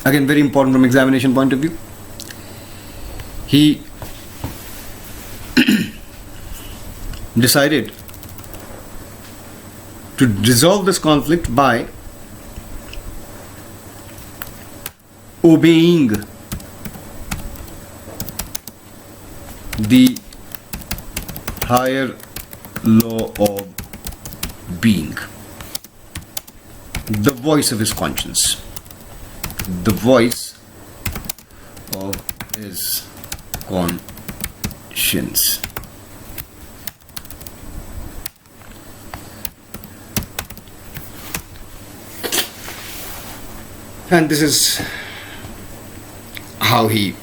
again very important from examination point of view. He decided to resolve this conflict by obeying the higher law of being, the voice of his conscience, the voice of his conscience. And this is how he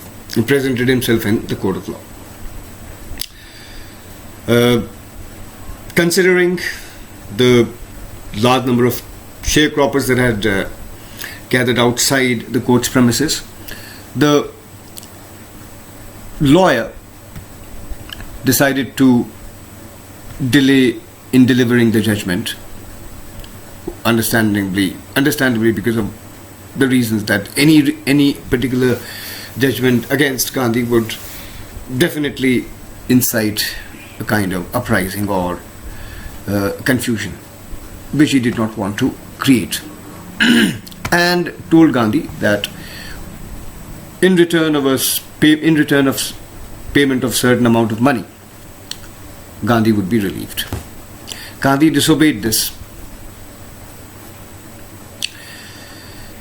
presented himself in the court of law. Considering the large number of sharecroppers that had gathered outside the court's premises, the lawyer decided to delay in delivering the judgment, understandably because of the reasons that any particular judgment against Gandhi would definitely incite a kind of uprising or confusion, which he did not want to create, and told Gandhi that in return of payment of certain amount of money, Gandhi would be relieved. Gandhi disobeyed this,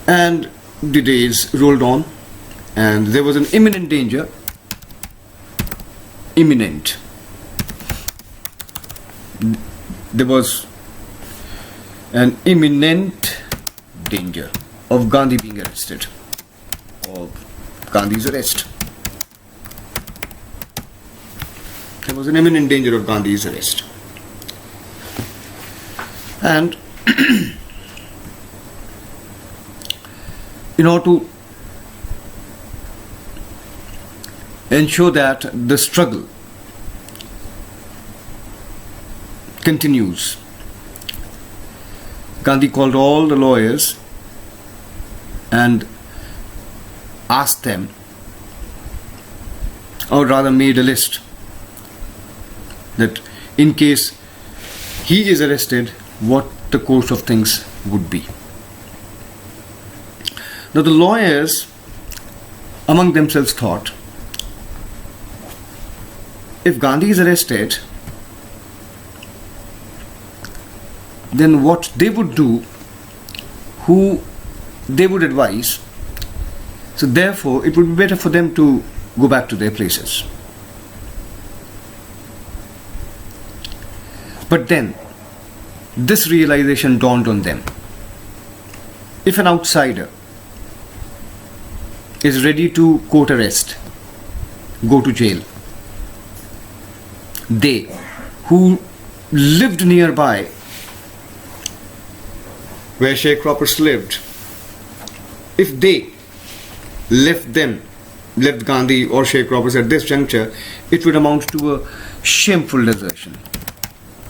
and the days rolled on, and there was an imminent danger. There was an imminent danger of Gandhi being arrested, of Gandhi's arrest. There was an imminent danger of Gandhi's arrest. And in order to ensure that the struggle continues, Gandhi called all the lawyers and asked them, or rather made a list, that in case he is arrested, what the course of things would be. Now the lawyers among themselves thought, if Gandhi is arrested, then what they would do, who they would advise, so therefore it would be better for them to go back to their places. But then this realization dawned on them. If an outsider is ready to court arrest, go to jail, they who lived nearby where sharecroppers lived, if they left Gandhi or sharecroppers at this juncture, it would amount to a shameful desertion.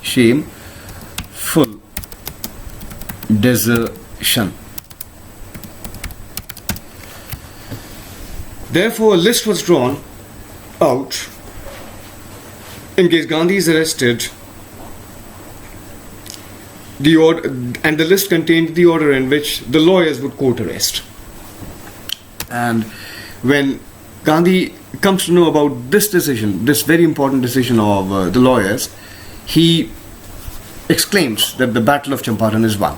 Shameful desertion. Therefore, a list was drawn out in case Gandhi is arrested. And the list contained the order in which the lawyers would court arrest. And when Gandhi comes to know about this decision, this very important decision of the lawyers, he exclaims that the Battle of Champaran is won.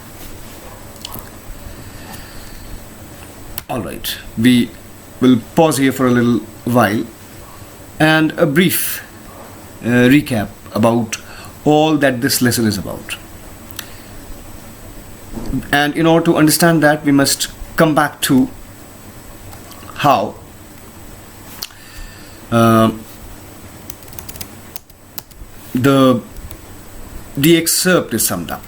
Alright, we will pause here for a little while and a brief recap about all that this lesson is about. And in order to understand that, we must come back to how the excerpt is summed up.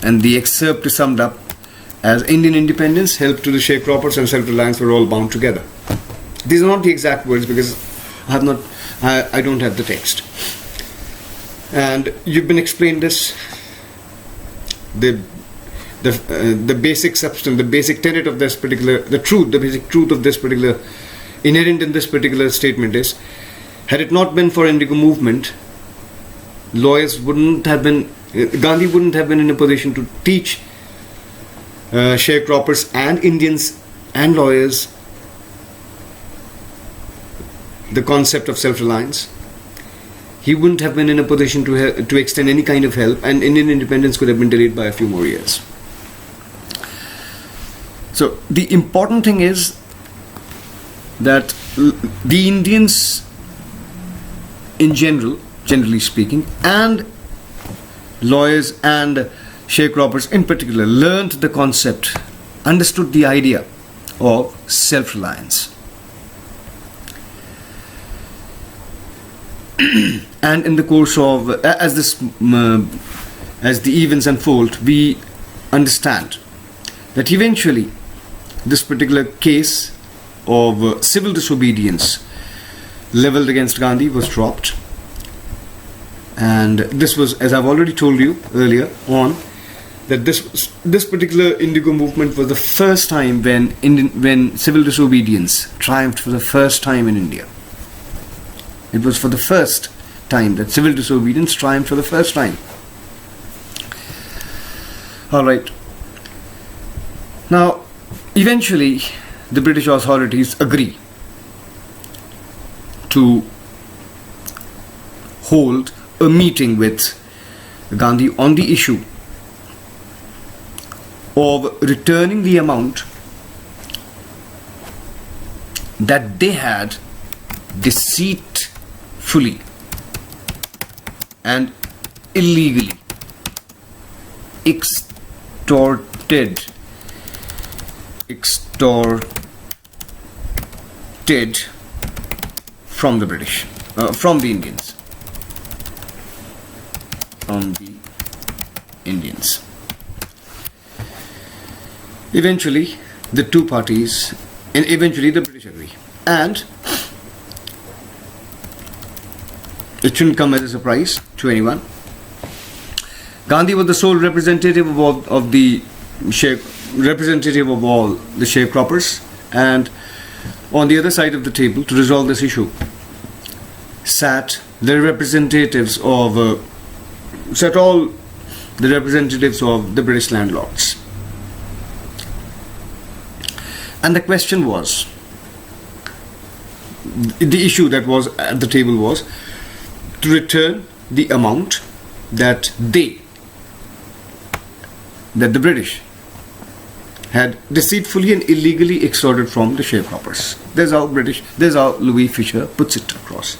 And the excerpt is summed up as Indian independence, help to the sharecroppers, and self-reliance were all bound together. These are not the exact words because I don't have the text. And you've been explained this. The the basic substance, the basic tenet of this particular, the basic truth of this particular, inherent in this particular statement is, had it not been for Indigo movement, lawyers wouldn't have been, Gandhi wouldn't have been in a position to teach sharecroppers and Indians and lawyers the concept of self-reliance. He wouldn't have been in a position to extend any kind of help, and Indian independence could have been delayed by a few more years. So the important thing is that the Indians in general, generally speaking, and lawyers and sharecroppers in particular, learned the concept, understood the idea of self-reliance. And in the course of, as the events unfold, we understand that eventually this particular case of civil disobedience leveled against Gandhi was dropped. And this was, as I've already told you earlier on, that this particular Indigo movement was the first time when civil disobedience triumphed for the first time in India. It was for the first time that civil disobedience triumphed for the first time. Alright. Now, eventually, the British authorities agree to hold a meeting with Gandhi on the issue of returning the amount that they had deceitfully and illegally extorted from the British, from the Indians. Eventually, the two parties, and eventually the British agree. And it shouldn't come as a surprise to anyone. Gandhi was the sole representative of all the sharecroppers, and on the other side of the table to resolve this issue sat the representatives of all the representatives of the British landlords. And the question was, the issue that was at the table was to return the amount that the British had deceitfully and illegally extorted from the sharecroppers. There's how Louis Fisher puts it across.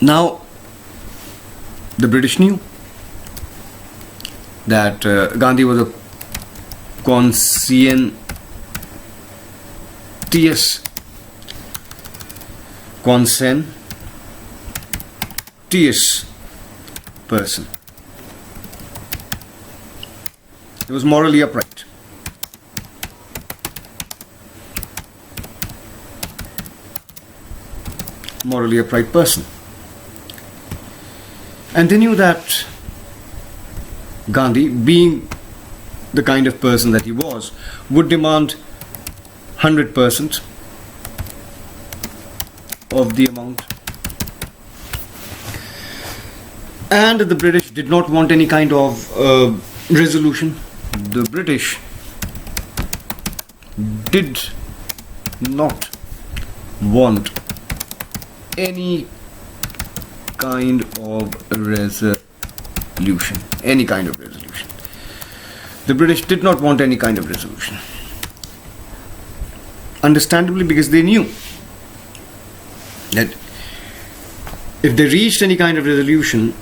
Now, the British knew that Gandhi was a conscientious person. He was morally upright. Morally upright person. And they knew that Gandhi, being the kind of person that he was, would demand 100% of the amount. And the British did not want any kind of resolution. The British did not want any kind of resolution. The British did not want any kind of resolution. Understandably, because they knew that if they reached any kind of resolution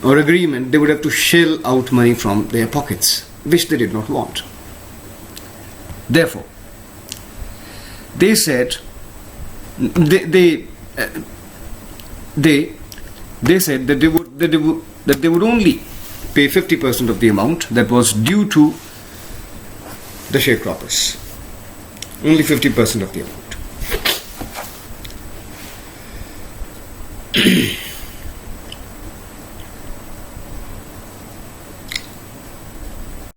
or agreement, they would have to shell out money from their pockets, which they did not want. Therefore, they said they said that they would only pay 50% of the amount that was due to the sharecroppers. Only 50% of the amount.